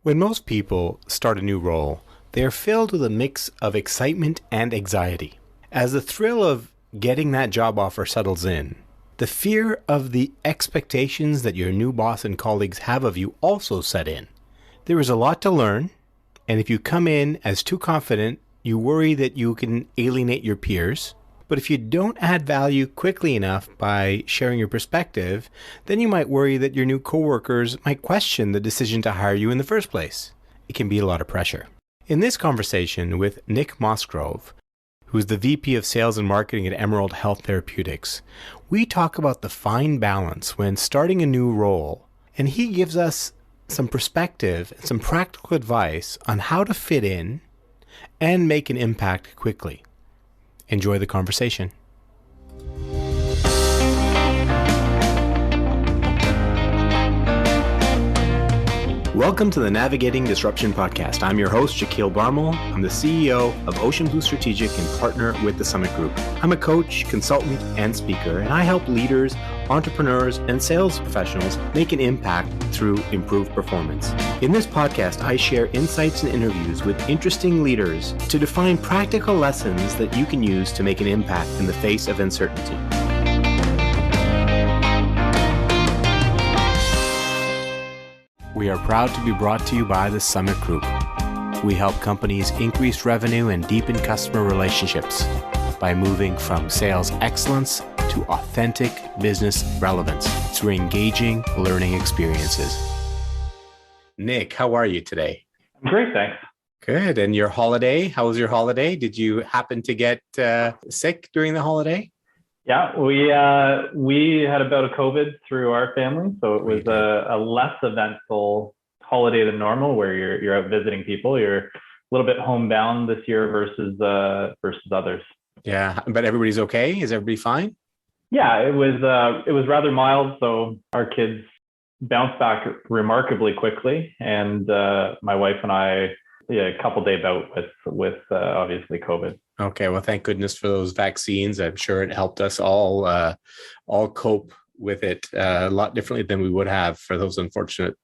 When most people start a new role, they are filled with a mix of excitement and anxiety. As the thrill of getting that job offer settles in, the fear of the expectations that your new boss and colleagues have of you also set in. There is a lot to learn, and if you come in as too confident, you worry that you can alienate your peers. But if you don't add value quickly enough by sharing your perspective, then you might worry that your new coworkers might question the decision to hire you in the first place. It can be a lot of pressure. In this conversation with Nick Mosgrove, who is the VP of Sales and Marketing at Emerald Health Therapeutics, we talk about the fine balance when starting a new role, and he gives us some perspective and some practical advice on how to fit in and make an impact quickly. Enjoy the conversation. Welcome to the Navigating Disruption podcast. I'm your host, Shaquille Barmel. I'm the CEO of Ocean Blue Strategic and partner with the Summit Group. I'm a coach, consultant, and speaker, and I help leaders, entrepreneurs, and sales professionals make an impact through improved performance. In this podcast, I share insights and interviews with interesting leaders to define practical lessons that you can use to make an impact in the face of uncertainty. We are proud to be brought to you by the Summit Group. We help companies increase revenue and deepen customer relationships by moving from sales excellence to authentic business relevance through engaging learning experiences. Nick, how are you today? I'm great, thanks. Good. And your holiday? How was your holiday? Did you happen to get sick during the holiday? Yeah, we had a bout of COVID through our family, so it was a less eventful holiday than normal, where you're out visiting people. You're a little bit homebound this year versus others. Yeah, but everybody's okay. Is everybody fine? Yeah, it was rather mild, so our kids bounced back remarkably quickly, and my wife and I, a couple-day bout with obviously COVID. Okay, well, thank goodness for those vaccines. I'm sure it helped us all cope with it a lot differently than we would have for those unfortunate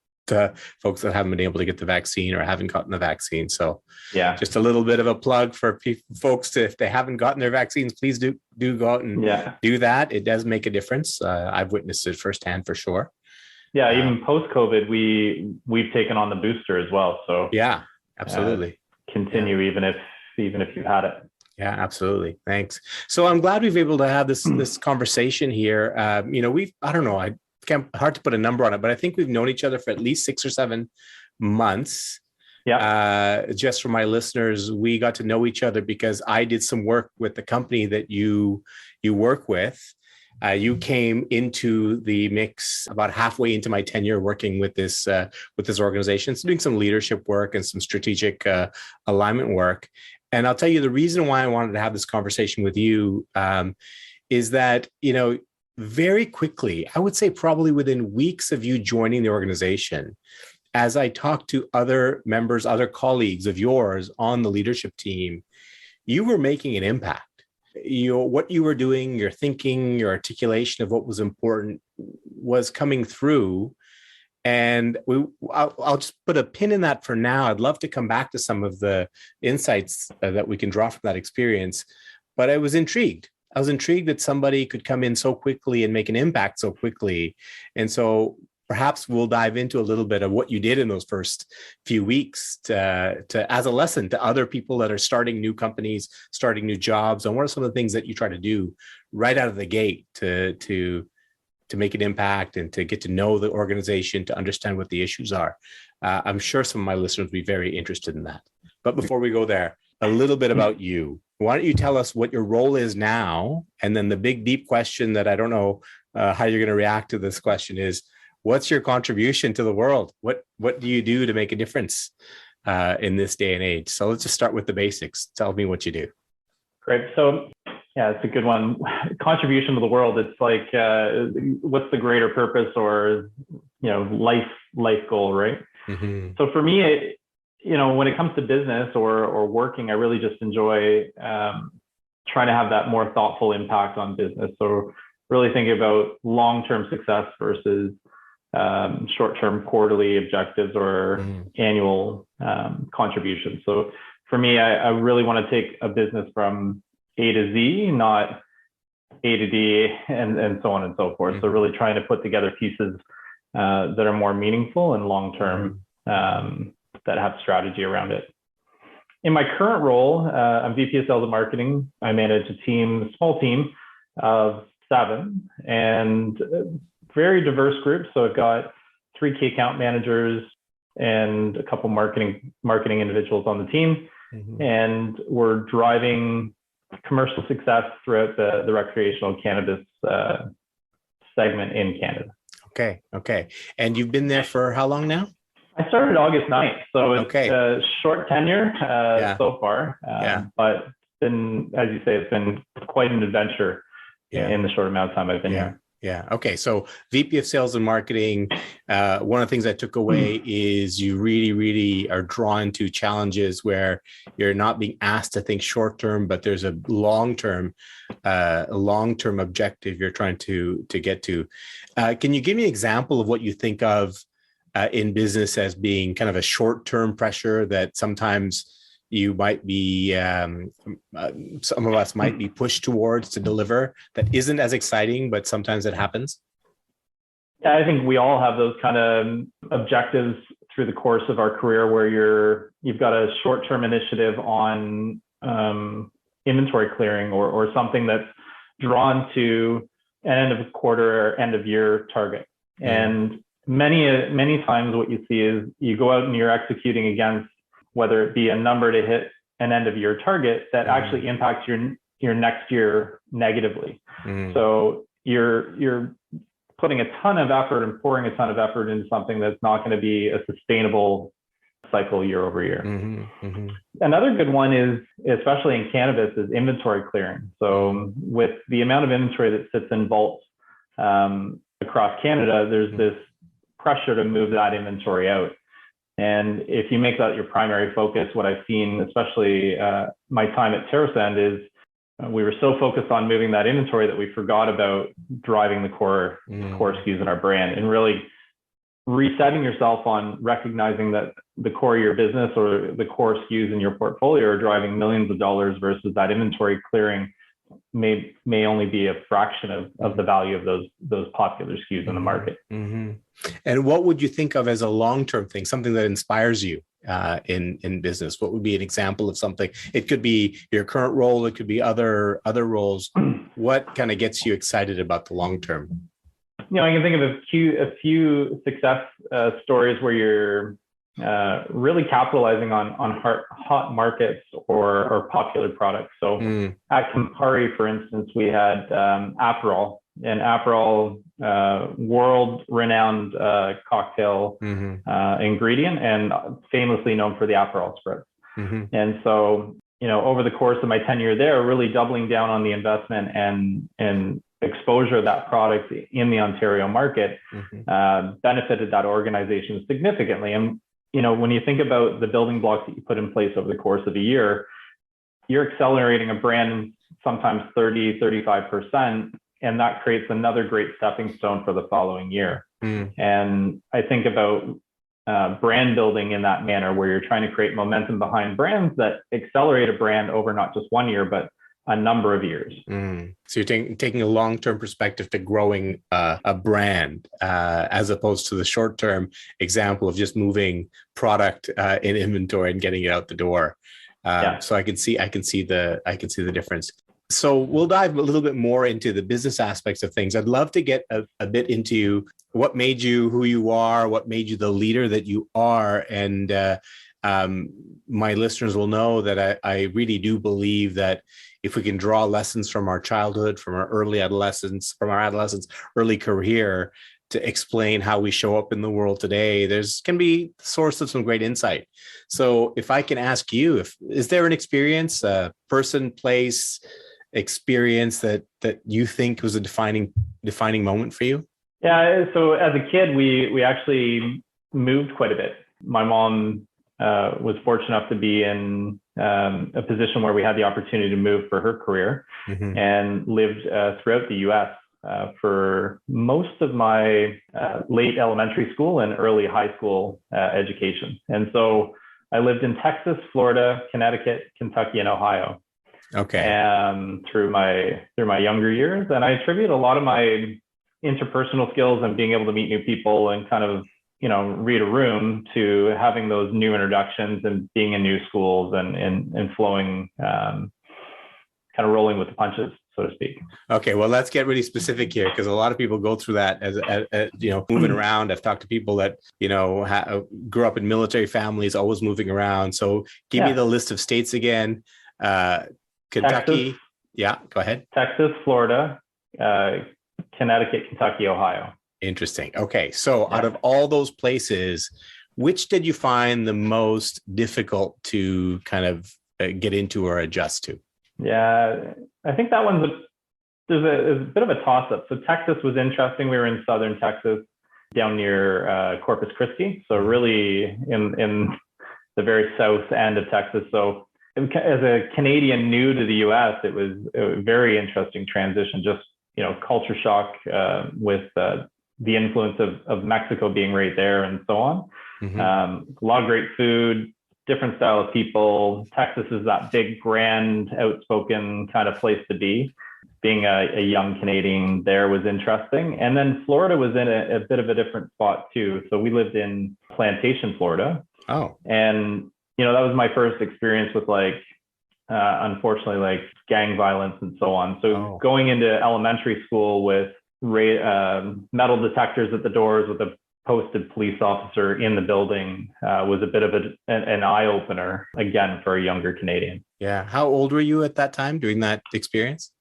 folks that haven't been able to get the vaccine or haven't gotten the vaccine. So, yeah, just a little bit of a plug for folks if they haven't gotten their vaccines, please do go out and do that. It does make a difference. I've witnessed it firsthand for sure. Yeah, even post-COVID, we've taken on the booster as well. So yeah, absolutely. Continue even if you've had it. Yeah, absolutely. Thanks. So I'm glad we've been able to have this conversation here. I don't know, hard to put a number on it, but I think we've known each other for at least 6 or 7 months. Yeah. Just for my listeners, we got to know each other because I did some work with the company that you work with. You came into the mix about halfway into my tenure working with this organization, so doing some leadership work and some strategic alignment work. And I'll tell you the reason why I wanted to have this conversation with you is that, very quickly, I would say probably within weeks of you joining the organization, as I talked to other members, other colleagues of yours on the leadership team, you were making an impact. What you were doing, your thinking, your articulation of what was important was coming through. And I'll just put a pin in that for now. I'd love to come back to some of the insights that we can draw from that experience. But I was intrigued. I was intrigued that somebody could come in so quickly and make an impact so quickly. And so perhaps we'll dive into a little bit of what you did in those first few weeks to as a lesson to other people that are starting new companies, starting new jobs. And what are some of the things that you try to do right out of the gate to make an impact and to get to know the organization, to understand what the issues are. I'm sure some of my listeners will be very interested in that. But before we go there, a little bit about you. Why don't you tell us what your role is now? And then the big, deep question that I don't know how you're going to react to this question is, what's your contribution to the world? What do you do to make a difference in this day and age? So let's just start with the basics. Tell me what you do. Great. So yeah, it's a good one. Contribution to the world. It's like, what's the greater purpose or, life goal, right? Mm-hmm. So for me, when it comes to business or working, I really just enjoy trying to have that more thoughtful impact on business. So really thinking about long-term success versus short-term quarterly objectives or annual contributions. So for me, I really want to take a business from A to Z, not A to D, and so on and so forth. So really trying to put together pieces that are more meaningful and long-term, that have strategy around it. In my current role, I'm VP of Sales and Marketing. I manage a small team of 7, and very diverse group. So I've got 3 key account managers and a couple marketing individuals on the team. And we're driving commercial success throughout the recreational cannabis segment in Canada. Okay. And you've been there for how long now? I started August 9th, so it's a short tenure so far. But it's been, as you say, it's been quite an adventure in the short amount of time I've been here. Yeah. Okay. So VP of Sales and Marketing, one of the things I took away is you really, really are drawn to challenges where you're not being asked to think short term, but there's a long-term objective you're trying to get to. Can you give me an example of what you think of in business as being kind of a short-term pressure that sometimes you might be, some of us might be pushed towards to deliver that isn't as exciting, but sometimes it happens? Yeah, I think we all have those kind of objectives through the course of our career where you've got a short-term initiative on inventory clearing or something that's drawn to an end of quarter or end of year target. And many times what you see is you go out and you're executing against whether it be a number to hit an end of year target that actually impacts your next year negatively. So you're putting a ton of effort and pouring a ton of effort into something that's not going to be a sustainable cycle year over year. Another good one is, especially in cannabis, is inventory clearing. So with the amount of inventory that sits in vaults across Canada, there's this pressure to move that inventory out. And if you make that your primary focus, what I've seen, especially my time at TerraSand, is we were so focused on moving that inventory that we forgot about driving the core SKUs in our brand, and really resetting yourself on recognizing that the core of your business or the core SKUs in your portfolio are driving millions of dollars versus that inventory clearing may only be a fraction of the value of those popular SKUs in the market. And what would you think of as a long-term thing, something that inspires you in business? What would be an example of something? It could be your current role. It could be other roles. What kind of gets you excited about the long term? I can think of a few success stories where you're really capitalizing on hot markets or popular products. So at Campari, for instance, we had Aperol, an Aperol world-renowned cocktail ingredient and famously known for the Aperol spritz. And so, over the course of my tenure there, really doubling down on the investment and exposure of that product in the Ontario market benefited that organization significantly. And when you think about the building blocks that you put in place over the course of a year, you're accelerating a brand sometimes 30-35%, and that creates another great stepping stone for the following year. And I think about brand building in that manner, where you're trying to create momentum behind brands that accelerate a brand over not just 1 year, but a number of years. So you're taking a long-term perspective to growing a brand, as opposed to the short-term example of just moving product in inventory and getting it out the door. So I can see the difference. So we'll dive a little bit more into the business aspects of things. I'd love to get a bit into what made you who you are, what made you the leader that you are, and my listeners will know that I really do believe that if we can draw lessons from our childhood, from our early adolescence, early career, to explain how we show up in the world today, can be the source of some great insight. So if I can ask you, is there an experience, a person, place, experience that you think was a defining moment for you? Yeah. So as a kid, we actually moved quite a bit. My mom was fortunate enough to be in a position where we had the opportunity to move for her career and lived throughout the US for most of my late elementary school and early high school education. And so I lived in Texas, Florida, Connecticut, Kentucky, and Ohio. Okay. And through my younger years, and I attribute a lot of my interpersonal skills and being able to meet new people and kind of, read a room to having those new introductions and being in new schools and flowing, kind of rolling with the punches, so to speak. Okay, well, let's get really specific here, because a lot of people go through that as moving around. I've talked to people that grew up in military families, always moving around. So give me the list of states again. Kentucky. Texas, yeah, go ahead. Texas, Florida, Connecticut, Kentucky, Ohio. Interesting. Okay, so out of all those places, which did you find the most difficult to kind of get into or adjust to? Yeah, I think that one's there's a bit of a toss-up. So Texas was interesting. We were in southern Texas, down near Corpus Christi, so really in the very south end of Texas. So as a Canadian new to the U.S., it was a very interesting transition. Just culture shock with the influence of Mexico being right there and so on. Mm-hmm. A lot of great food, different style of people. Texas is that big, grand, outspoken kind of place to be. Being a young Canadian there was interesting. And then Florida was in a bit of a different spot too. So we lived in Plantation, Florida. Oh. And, that was my first experience with unfortunately, gang violence and so on. So going into elementary school with metal detectors at the doors with a posted police officer in the building was a bit of an eye-opener, again, for a younger Canadian. Yeah. How old were you at that time during that experience?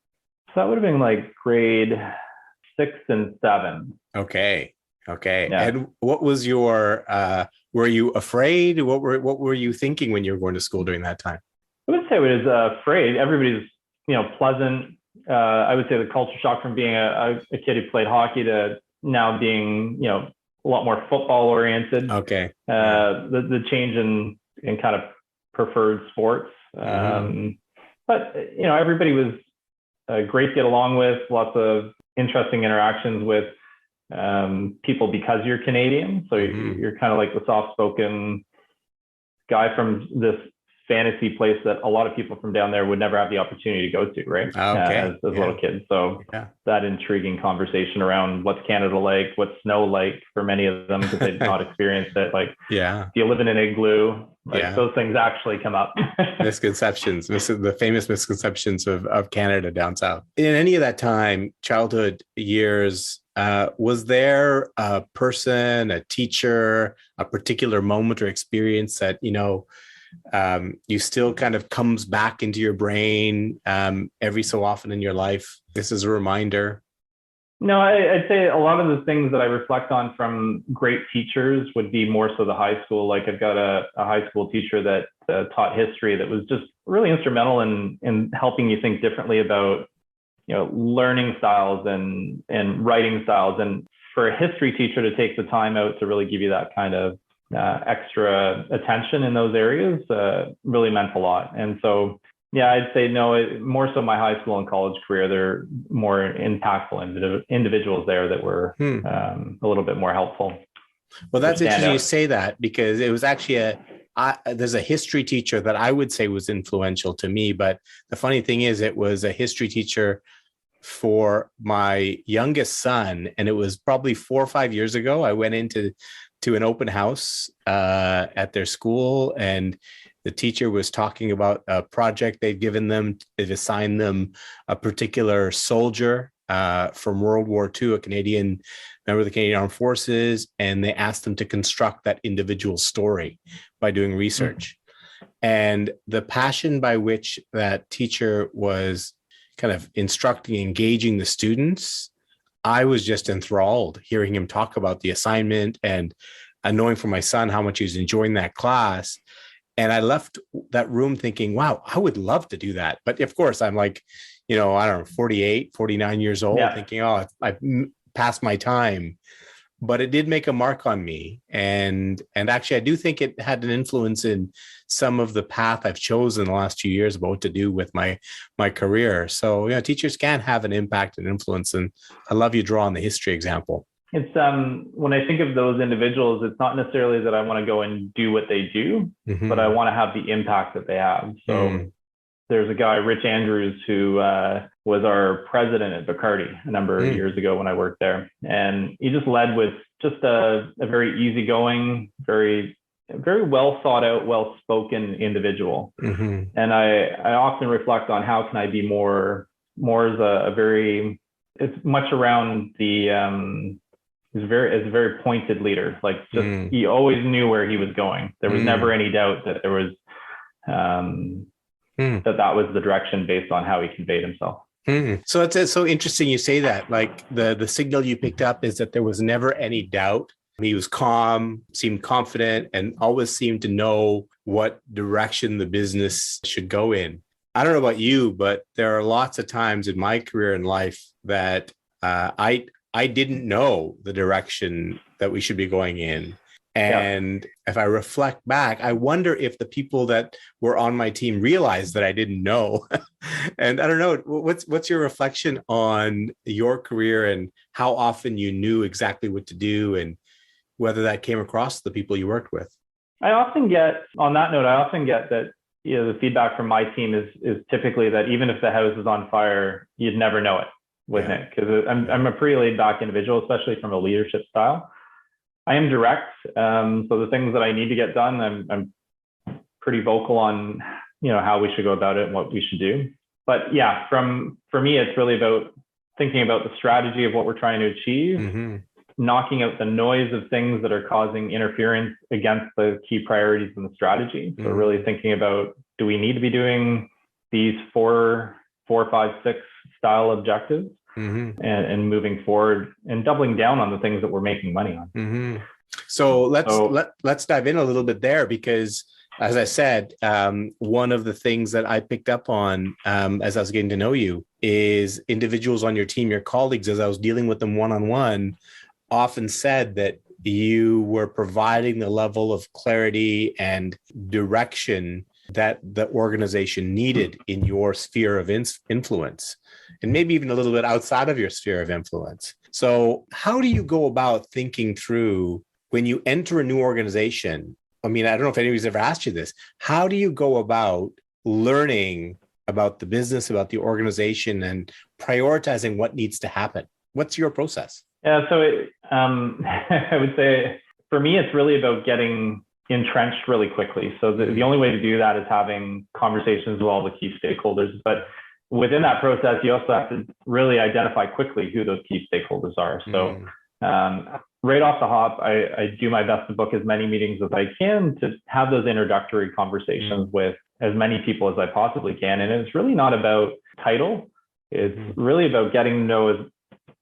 So that would have been grade 6 and 7. Okay. Yeah. And what was your, were you afraid? What were you thinking when you were going to school during that time? I would say I was afraid. Everybody's, pleasant. I would say the culture shock from being a kid who played hockey to now being, a lot more football oriented. Okay. The change in kind of preferred sports. But, everybody was great to get along with, lots of interesting interactions with people because you're Canadian. So you're kind of like the soft-spoken guy from this fantasy place that a lot of people from down there would never have the opportunity to go to, right? As little kids. So that intriguing conversation around what's Canada like, what's snow like for many of them, because they've not experienced it. Do you live in an igloo? Those things actually come up. Misconceptions. The famous misconceptions of Canada down south. In any of that time, childhood years, was there a person, a teacher, a particular moment or experience that, you still kind of comes back into your brain every so often in your life? This is a reminder. No, I'd say a lot of the things that I reflect on from great teachers would be more so the high school. I've got a high school teacher that taught history that was just really instrumental in helping you think differently about, learning styles and writing styles. And for a history teacher to take the time out to really give you that kind of extra attention in those areas really meant a lot. And so, I'd say no, more so my high school and college career, they're more impactful individuals there that were a little bit more helpful. Well, that's interesting you say that, because it was actually there's a history teacher that I would say was influential to me. But the funny thing is, it was a history teacher for my youngest son. And it was probably 4 or 5 years ago. I went into an open house at their school, and the teacher was talking about a project they've given them. They've assigned them a particular soldier from World War II, a Canadian member of the Canadian Armed Forces, and they asked them to construct that individual story by doing research. And the passion by which that teacher was kind of instructing, engaging the students, I was just enthralled hearing him talk about the assignment and knowing from my son how much he was enjoying that class. And I left that room thinking, wow, I would love to do that. But of course, I'm I don't know, 48, 49 years old, thinking, I've passed my time. but it did make a mark on me. And actually, I do think it had an influence in some of the path I've chosen the last few years about what to do with my career. So, teachers can have an impact and influence. And I love you draw on the history example. It's when I think of those individuals, it's not necessarily that I want to go and do what they do, but I want to have the impact that they have. So there's a guy, Rich Andrews, who was our president at Bacardi a number of years ago when I worked there. And he just led with just a very easygoing, very, very well thought out, well-spoken individual. And I often reflect on how can I be more as a very, it's much around the, is a very pointed leader. Like just he always knew where he was going. There was never any doubt that there was that was the direction based on how he conveyed himself. So it's so interesting you say that. Like the signal you picked up is that there was never any doubt. He was calm, seemed confident, and always seemed to know what direction the business should go in. I don't know about you, but there are lots of times in my career and life that I didn't know the direction that we should be going in. And if I reflect back, I wonder if the people that were on my team realized that I didn't know. And I don't know, what's your reflection on your career and how often you knew exactly what to do and whether that came across the people you worked with? I often get that, the feedback from my team is typically that even if the house is on fire, you'd never know it with Nick, because I'm a pretty laid back individual, especially from a leadership style. I am direct. So the things that I need to get done, I'm pretty vocal on, how we should go about it and what we should do. But yeah, for me, it's really about thinking about the strategy of what we're trying to achieve, knocking out the noise of things that are causing interference against the key priorities in the strategy. So really thinking about, do we need to be doing these 4, 5, 6 style objectives? And moving forward and doubling down on the things that we're making money on. So let's dive in a little bit there, because as I said, one of the things that I picked up on as I was getting to know you is individuals on your team, your colleagues, as I was dealing with them one-on-one, often said that you were providing the level of clarity and direction that the organization needed in your sphere of influence, and maybe even a little bit outside of your sphere of influence. So how do you go about thinking through when you enter a new organization? I mean, I don't know if anybody's ever asked you this. How do you go about learning about the business, about the organization, and prioritizing what needs to happen? What's your process? Yeah, so I would say for me, it's really about getting entrenched really quickly. So the only way to do that is having conversations with all the key stakeholders. But within that process, you also have to really identify quickly who those key stakeholders are. So right off the hop, I do my best to book as many meetings as I can to have those introductory conversations with as many people as I possibly can. And it's really not about title. It's really about getting to know as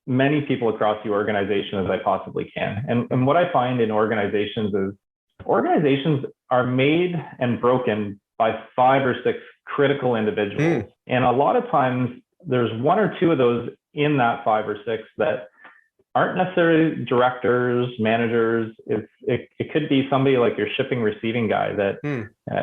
many people across the organization as I possibly can. And what I find in organizations is organizations are made and broken by 5 or 6 critical individuals. And a lot of times there's 1 or 2 of those in that 5 or 6 that aren't necessarily directors, managers. It could be somebody like your shipping receiving guy that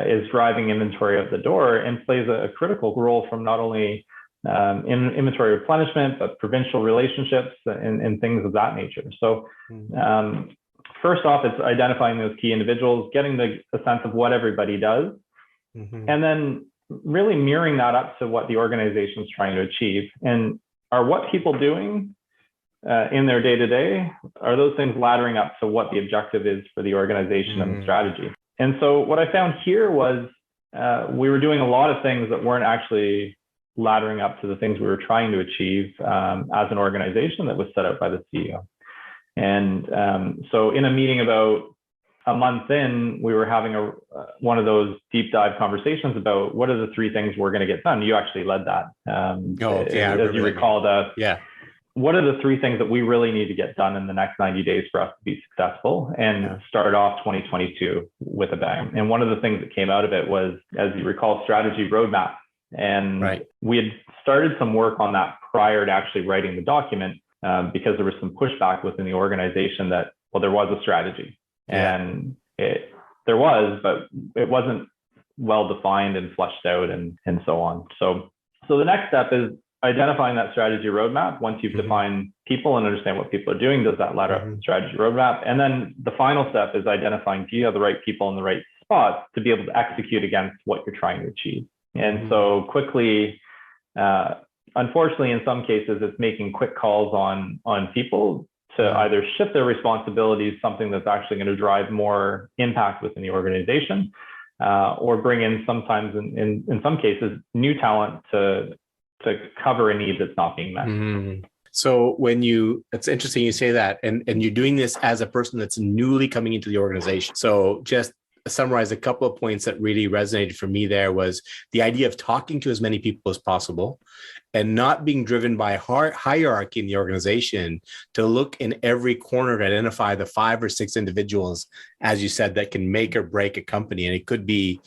is driving inventory out the door and plays a critical role from not only in inventory replenishment, but provincial relationships and things of that nature. So first off, it's identifying those key individuals, getting a sense of what everybody does, and then really mirroring that up to what the organization is trying to achieve. And are what people doing in their day-to-day, are those things laddering up to what the objective is for the organization and the strategy? And so what I found here was we were doing a lot of things that weren't actually laddering up to the things we were trying to achieve as an organization that was set out by the CEO. And so in a meeting about a month in, we were having one of those deep dive conversations about what are the 3 things we're going to get done. You actually led that. As you recall, what are the 3 things that we really need to get done in the next 90 days for us to be successful and start off 2022 with a bang? And one of the things that came out of it was, as you recall, strategy roadmap. And we had started some work on that prior to actually writing the document. because there was some pushback within the organization that, well, there was a strategy, and there was, but it wasn't well defined and fleshed out, and so on. So the next step is identifying that strategy roadmap. Once you've defined people and understand what people are doing, does that ladder up the strategy roadmap? And then the final step is identifying, do you have the right people in the right spots to be able to execute against what you're trying to achieve? And so quickly, unfortunately, in some cases, it's making quick calls on people to either shift their responsibilities, something that's actually going to drive more impact within the organization, or bring in sometimes, in some cases, new talent to cover a need that's not being met. So it's interesting you say that, and you're doing this as a person that's newly coming into the organization. So just summarize a couple of points that really resonated for me. There was the idea of talking to as many people as possible and not being driven by hierarchy in the organization, to look in every corner to identify the 5 or 6 individuals, as you said, that can make or break a company. And it could be,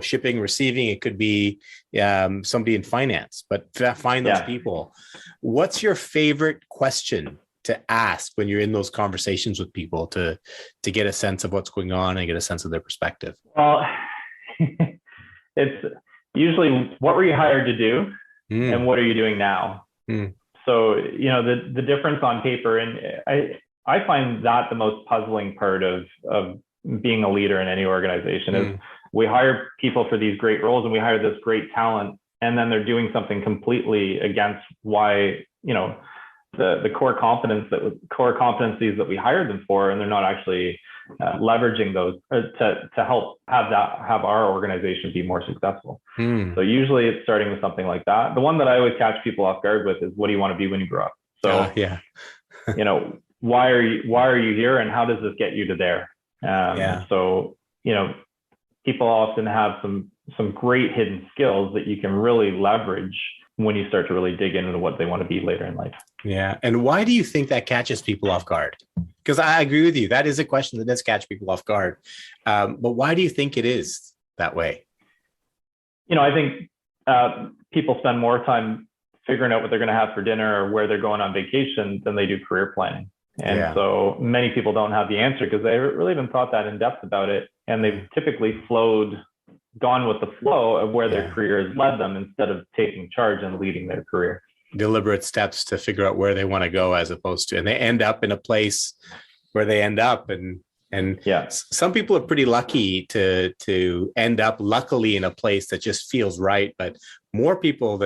shipping, receiving, it could be somebody in finance, but find those people. What's your favorite question to ask when you're in those conversations with people to get a sense of what's going on and get a sense of their perspective? Well, it's usually, what were you hired to do? And what are you doing now? So, the difference on paper, and I find that the most puzzling part of being a leader in any organization is we hire people for these great roles and we hire this great talent, and then they're doing something completely against why, the core competencies that we hired them for, and they're not actually leveraging those to help have our organization be more successful. So usually it's starting with something like that. The one that I always catch people off guard with is, what do you want to be when you grow up? So why are you here, and how does this get you to there? So people often have some great hidden skills that you can really leverage when you start to really dig into what they want to be later in life. Yeah. And why do you think that catches people off guard? Because I agree with you. That is a question that does catch people off guard. But why do you think it is that way? I think people spend more time figuring out what they're going to have for dinner or where they're going on vacation than they do career planning. And so many people don't have the answer because they really haven't thought that in depth about it. And they've typically gone with the flow of where their career has led them, instead of taking charge and leading their career. Deliberate steps to figure out where they want to go, as opposed to, and they end up in a place where they end up. And some people are pretty lucky to end up luckily in a place that just feels right. But more people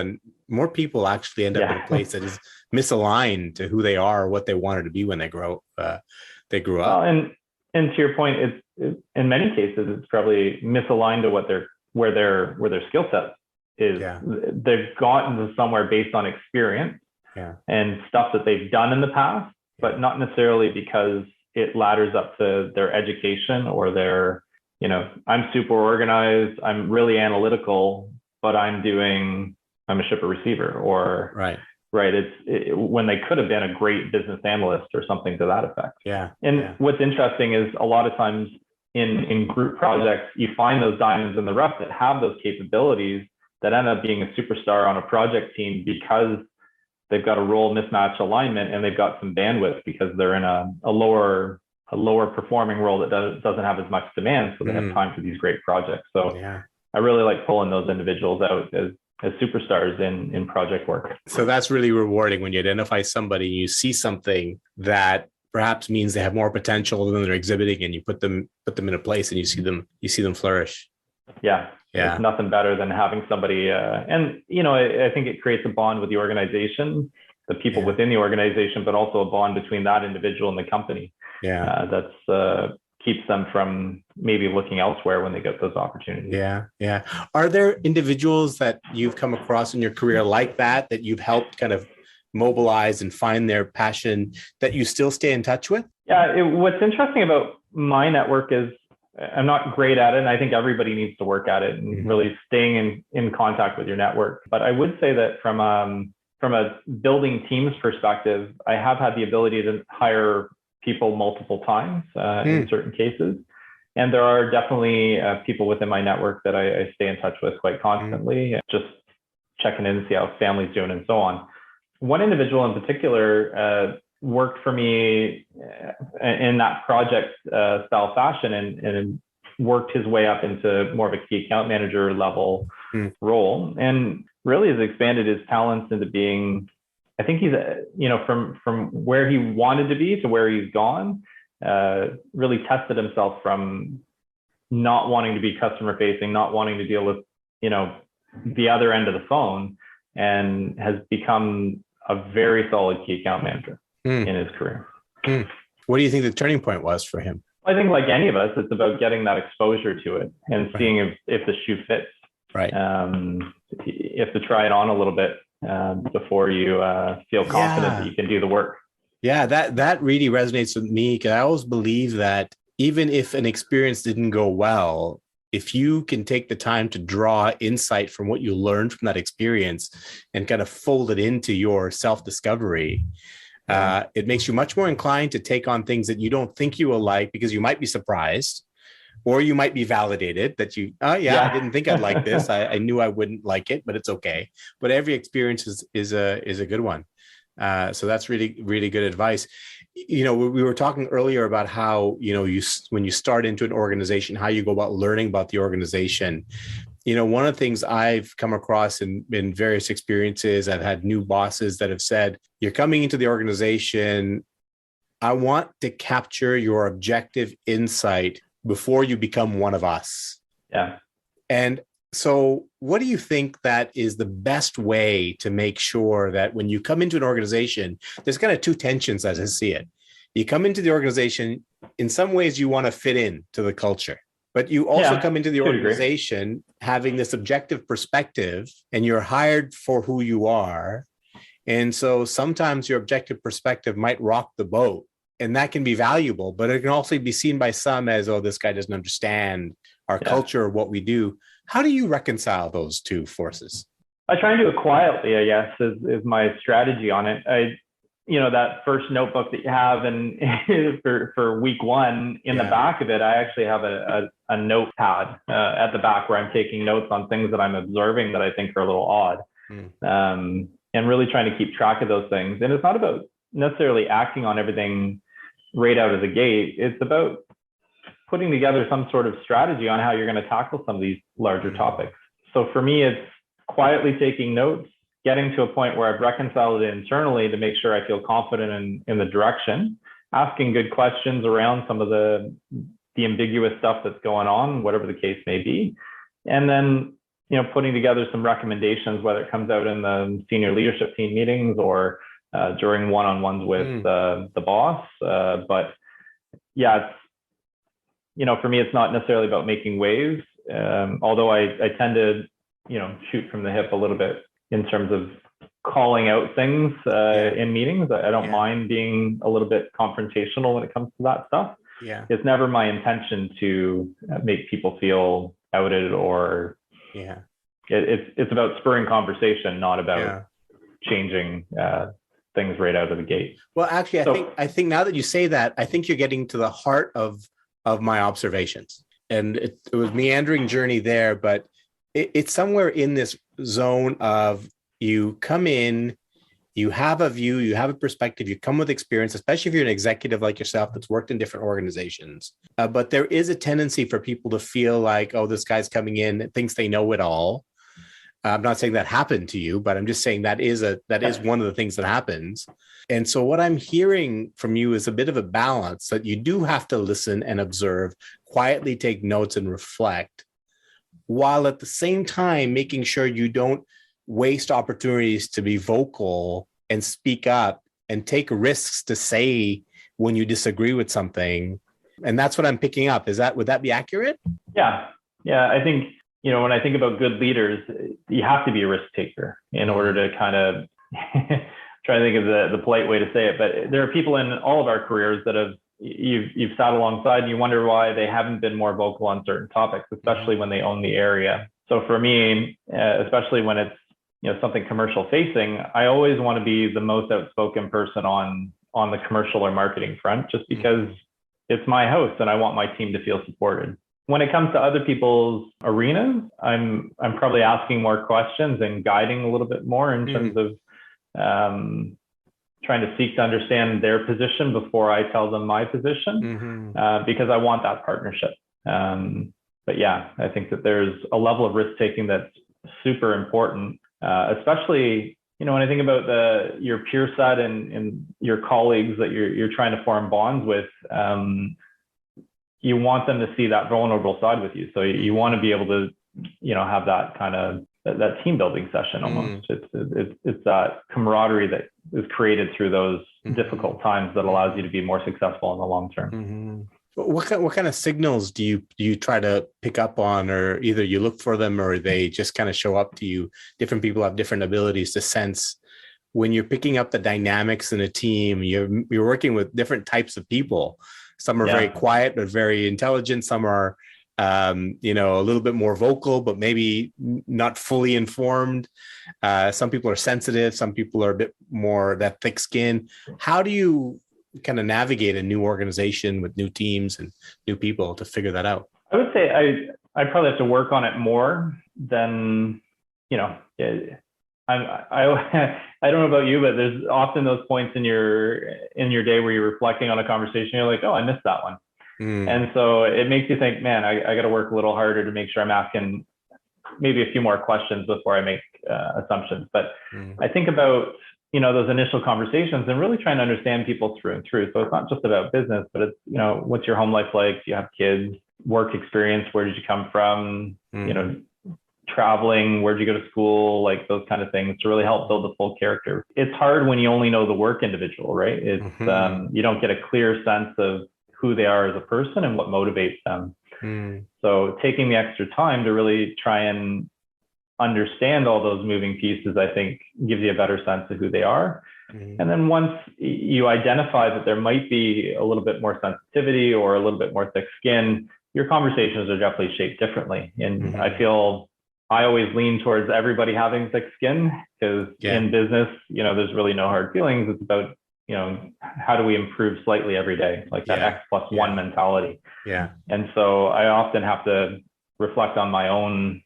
actually end up in a place that is misaligned to who they are or what they wanted to be when they grew up. Well, and to your point, it's in many cases, it's probably misaligned to where their skill set is. They've gotten to somewhere based on experience and stuff that they've done in the past, but not necessarily because it ladders up to their education or their, I'm super organized, I'm really analytical, but I'm a shipper receiver, or it's when they could have been a great business analyst or something to that effect. What's interesting is, a lot of times in group projects, you find those diamonds in the rough that have those capabilities that end up being a superstar on a project team, because they've got a role mismatch alignment and they've got some bandwidth because they're in a lower performing role that doesn't have as much demand, so they have time for these great projects. So I really like pulling those individuals out as superstars in project work. So that's really rewarding when you identify somebody, you see something that perhaps means they have more potential than they're exhibiting, and you put them in a place and you see them flourish. It's nothing better than having somebody, and I think it creates a bond with the organization, the people within the organization, but also a bond between that individual and the company. That's keeps them from maybe looking elsewhere when they get those opportunities. Are there individuals that you've come across in your career like that you've helped kind of mobilize and find their passion that you still stay in touch with? What's interesting about my network is, I'm not great at it, and I think everybody needs to work at it and really staying in contact with your network. But I would say that from a building teams perspective, I have had the ability to hire people multiple times in certain cases. And there are definitely people within my network that I stay in touch with quite constantly, just checking in to see how family's doing and so on. one individual in particular worked for me in that project style fashion and worked his way up into more of a key account manager level role, and really has expanded his talents into being, I think he's, from where he wanted to be to where he's gone, really tested himself from not wanting to be customer facing, not wanting to deal with, the other end of the phone, and has become a very solid key account manager in his career. What do you think the turning point was for him? I think, like any of us, it's about getting that exposure to it and seeing if the shoe fits. Right. You have to try it on a little bit before you feel confident that you can do the work. Yeah, that really resonates with me, because I always believe that even if an experience didn't go well, if you can take the time to draw insight from what you learned from that experience and kind of fold it into your self-discovery, it makes you much more inclined to take on things that you don't think you will like, because you might be surprised, or you might be validated that I didn't think I'd like this. I knew I wouldn't like it, but it's okay. But every experience is a good one. So that's really, really good advice. We were talking earlier about how, when you start into an organization, how you go about learning about the organization. One of the things I've come across in various experiences, I've had new bosses that have said, you're coming into the organization, I want to capture your objective insight before you become one of us. Yeah. And so what do you think that is the best way to make sure that when you come into an organization, there's kind of two tensions as I see it. You come into the organization, in some ways you want to fit in to the culture, but you also come into the organization having this objective perspective, and you're hired for who you are. And so sometimes your objective perspective might rock the boat, and that can be valuable, but it can also be seen by some as, oh, this guy doesn't understand our culture or what we do. How do you reconcile those two forces? I try and do it quietly, I guess, is my strategy on it. That first notebook that you have, and for week one, in the back of it, I actually have a notepad at the back where I'm taking notes on things that I'm observing that I think are a little odd, and really trying to keep track of those things. And it's not about necessarily acting on everything right out of the gate. It's about putting together some sort of strategy on how you're going to tackle some of these larger topics. So for me, it's quietly taking notes, getting to a point where I've reconciled it internally to make sure I feel confident in the direction, asking good questions around some of the ambiguous stuff that's going on, whatever the case may be. And then, putting together some recommendations, whether it comes out in the senior leadership team meetings or during one-on-ones with the boss. But yeah, for me, it's not necessarily about making waves, although I tend to, shoot from the hip a little bit in terms of calling out things in meetings. I don't mind being a little bit confrontational when it comes to that stuff. Yeah. It's never my intention to make people feel outed or it's about spurring conversation, not about changing things right out of the gate. Well, actually, I think now that you say that, I think you're getting to the heart of my observations, and it was meandering journey there, but it's somewhere in this zone of, you come in, you have a view, you have a perspective, you come with experience, especially if you're an executive like yourself that's worked in different organizations. But there is a tendency for people to feel like, oh, this guy's coming in, thinks they know it all. I'm not saying that happened to you, but I'm just saying that is one of the things that happens. And so what I'm hearing from you is a bit of a balance, that you do have to listen and observe, quietly take notes and reflect, while at the same time making sure you don't waste opportunities to be vocal and speak up and take risks to say when you disagree with something. And that's what I'm picking up. Would that be accurate? Yeah. I think, when I think about good leaders, you have to be a risk taker in order to kind of try to think of the polite way to say it. But there are people in all of our careers that you've sat alongside and you wonder why they haven't been more vocal on certain topics, especially when they own the area. So for me, especially when it's, something commercial facing, I always want to be the most outspoken person on the commercial or marketing front, just because it's my house and I want my team to feel supported. When it comes to other people's arenas, I'm probably asking more questions and guiding a little bit more in terms of trying to seek to understand their position before I tell them my position, because I want that partnership. But yeah, I think that there's a level of risk taking that's super important, especially, you know, when I think about your peer set and your colleagues that you're trying to form bonds with. You want them to see that vulnerable side with you. So you want to be able to, you know, have that kind of that team building session almost. It's that camaraderie that is created through those difficult times that allows you to be more successful in the long term. What kind of signals do you try to pick up on, or either you look for them or they just kind of show up to you? Different people have different abilities to sense when you're picking up the dynamics in a team. You're working with different types of people. Some are very quiet, but very intelligent. Some are, you know, a little bit more vocal, but maybe not fully informed. Some people are sensitive. Some people are a bit more that thick skin. How do you kind of navigate a new organization with new teams and new people to figure that out? I would say I probably have to work on it more than, you know, I don't know about you, but there's often those points in your day where you're reflecting on a conversation. You're like, oh, I missed that one. And so it makes you think, man, I got to work a little harder to make sure I'm asking maybe a few more questions before I make assumptions. But I think about, you know, those initial conversations and really trying to understand people through and through. So it's not just about business, but it's, you know, what's your home life like? Do you have kids? Work experience? Where did you come from? You know, traveling, where'd you go to school, like those kind of things to really help build the full character. It's hard when you only know the work individual, right? It's you don't get a clear sense of who they are as a person and what motivates them. So taking the extra time to really try and understand all those moving pieces, I think gives you a better sense of who they are. And then once you identify that there might be a little bit more sensitivity or a little bit more thick skin, your conversations are definitely shaped differently. And I feel I always lean towards everybody having thick skin, because in business, you know, there's really no hard feelings. It's about, you know, how do we improve slightly every day, like that X+1 mentality. And so I often have to reflect on my own,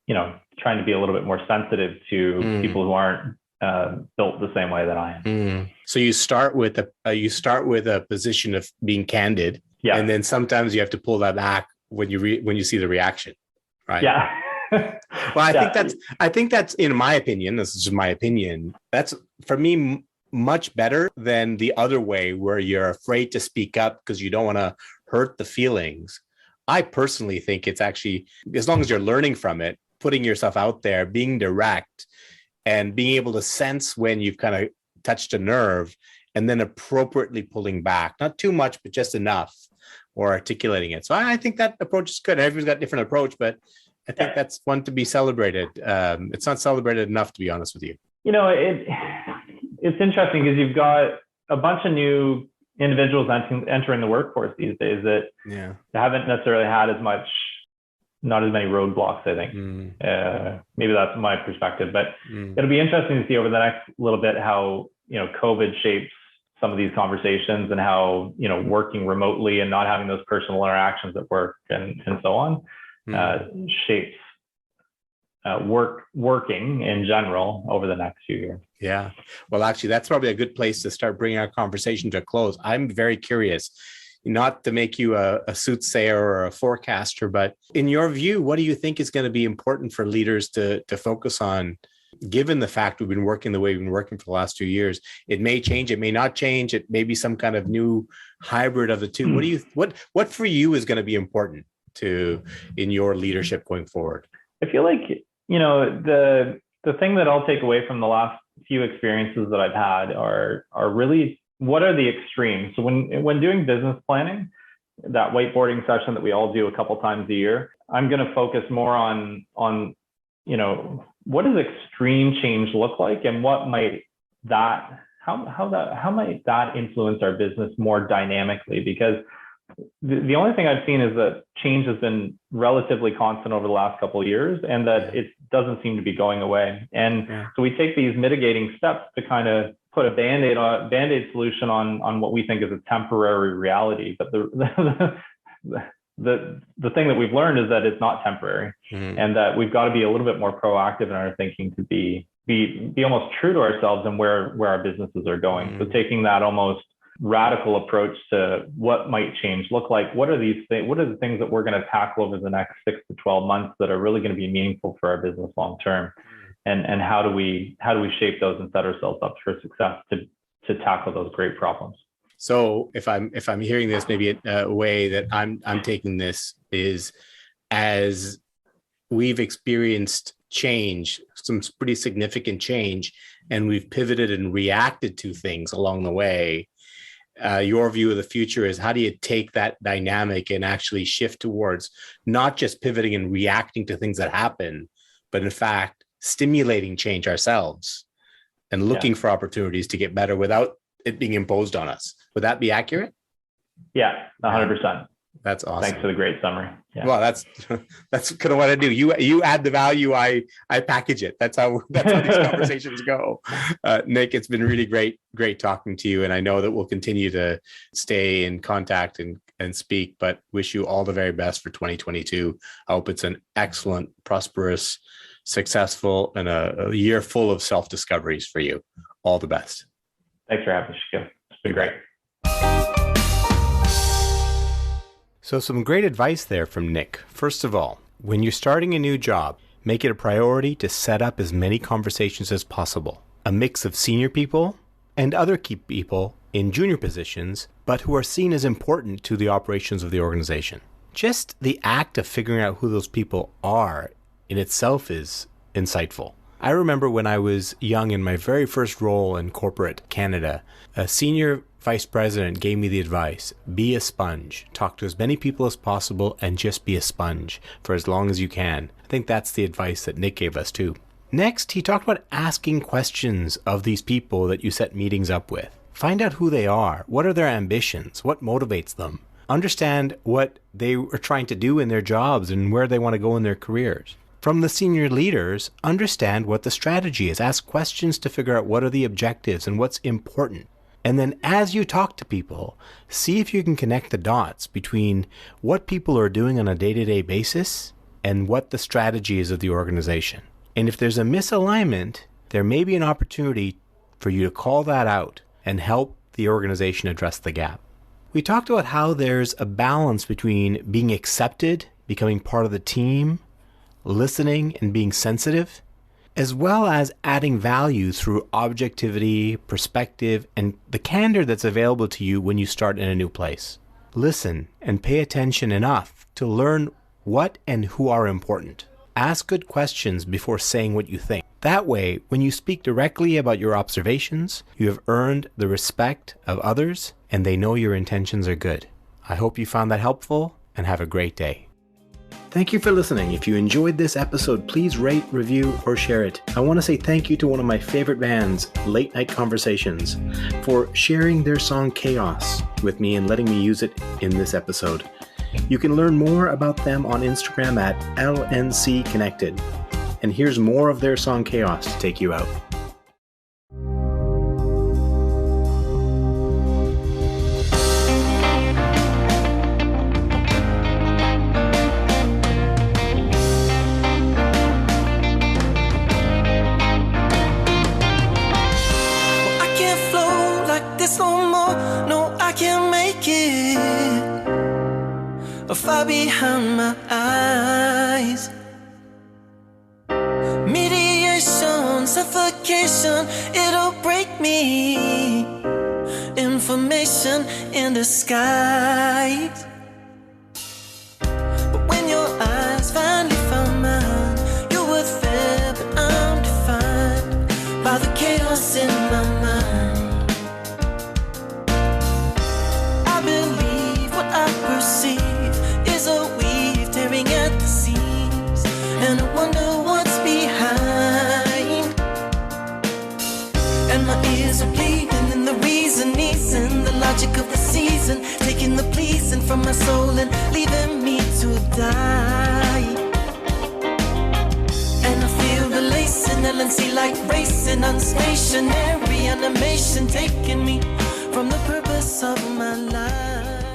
you know, trying to be a little bit more sensitive to people who aren't built the same way that I am. So you start with a position of being candid, and then sometimes you have to pull that back when you see the reaction. Right. Well, I think that's, in my opinion, this is just my opinion, that's for me much better than the other way where you're afraid to speak up because you don't want to hurt the feelings. I personally think it's actually, as long as you're learning from it, putting yourself out there, being direct, and being able to sense when you've kind of touched a nerve, and then appropriately pulling back, not too much, but just enough, or articulating it. So I think that approach is good. Everyone's got a different approach, but I think that's one to be celebrated. It's not celebrated enough, to be honest with you. You know, it's interesting because you've got a bunch of new individuals entering the workforce these days that haven't necessarily had not as many roadblocks, I think. Maybe that's my perspective, but it'll be interesting to see over the next little bit how, you know, COVID shapes some of these conversations, and how, you know, working remotely and not having those personal interactions at work and so on shapes working in general over the next few years. Yeah. Well, actually, that's probably a good place to start bringing our conversation to a close. I'm very curious, not to make you a soothsayer or a forecaster, but in your view, what do you think is going to be important for leaders to focus on, given the fact we've been working the way we've been working for the last 2 years? It may change, it may not change, it may be some kind of new hybrid of the two. What for you is going to be important in your leadership going forward? I feel like, you know, the thing that I'll take away from the last few experiences that I've had are really, what are the extremes? So when doing business planning, that whiteboarding session that we all do a couple times a year, I'm going to focus more on, you know, what does extreme change look like, and what might that, how might that influence our business more dynamically? Because the only thing I've seen is that change has been relatively constant over the last couple of years, and that it doesn't seem to be going away. And so we take these mitigating steps to kind of put a band-aid solution on what we think is a temporary reality. But the thing that we've learned is that it's not temporary, and that we've got to be a little bit more proactive in our thinking to be be almost true to ourselves and where our businesses are going. So taking that almost radical approach to what might change look like. What are the things that we're going to tackle over the next 6 to 12 months that are really going to be meaningful for our business long term? And how do we shape those and set ourselves up for success to tackle those great problems? So if I'm hearing this, maybe a way that I'm taking this is, as we've experienced change, some pretty significant change, and we've pivoted and reacted to things along the way. Your view of the future is, how do you take that dynamic and actually shift towards not just pivoting and reacting to things that happen, but in fact stimulating change ourselves and looking for opportunities to get better without it being imposed on us? Would that be accurate? Yeah, 100%. That's awesome. Thanks for the great summary. Yeah. Well, that's kind of what I do. You add the value, I package it. That's how these conversations go. Nick, it's been really great talking to you, and I know that we'll continue to stay in contact and speak. But wish you all the very best for 2022. I hope it's an excellent, prosperous, successful, and a year full of self-discoveries for you. All the best. Thanks for having me, Shaquille. It's been great. So some great advice there from Nick. First of all, when you're starting a new job, make it a priority to set up as many conversations as possible. A mix of senior people and other key people in junior positions, but who are seen as important to the operations of the organization. Just the act of figuring out who those people are in itself is insightful. I remember when I was young, in my very first role in corporate Canada, a senior vice president gave me the advice: be a sponge, talk to as many people as possible, and just be a sponge for as long as you can. I think that's the advice that Nick gave us too. Next, he talked about asking questions of these people that you set meetings up with. Find out who they are. What are their ambitions? What motivates them? Understand what they are trying to do in their jobs and where they want to go in their careers. From the senior leaders, understand what the strategy is. Ask questions to figure out what are the objectives and what's important. And then as you talk to people, see if you can connect the dots between what people are doing on a day-to-day basis and what the strategy is of the organization. And if there's a misalignment, there may be an opportunity for you to call that out and help the organization address the gap. We talked about how there's a balance between being accepted, becoming part of the team, listening and being sensitive, as well as adding value through objectivity, perspective, and the candor that's available to you when you start in a new place. Listen and pay attention enough to learn what and who are important. Ask good questions before saying what you think. That way, when you speak directly about your observations, you have earned the respect of others and they know your intentions are good. I hope you found that helpful, and have a great day. Thank you for listening. If you enjoyed this episode, please rate, review, or share it. I want to say thank you to one of my favorite bands, Late Night Conversations, for sharing their song Chaos with me and letting me use it in this episode. You can learn more about them on Instagram at LNC Connected. And here's more of their song Chaos to take you out. Far behind my eyes, mediation, suffocation, it'll break me. Information in disguise. But when your eyes finally found mine, you were fair, but I'm defined by the chaos in my mind. I believe what I perceive is a weave tearing at the seams, and I wonder what's behind. And my ears are bleeding, and the reason isn't the logic of the season, taking the pleasing from my soul and leaving me to die. And I feel the lacing, LNC like racing on stationary animation, taking me from the purpose of my life.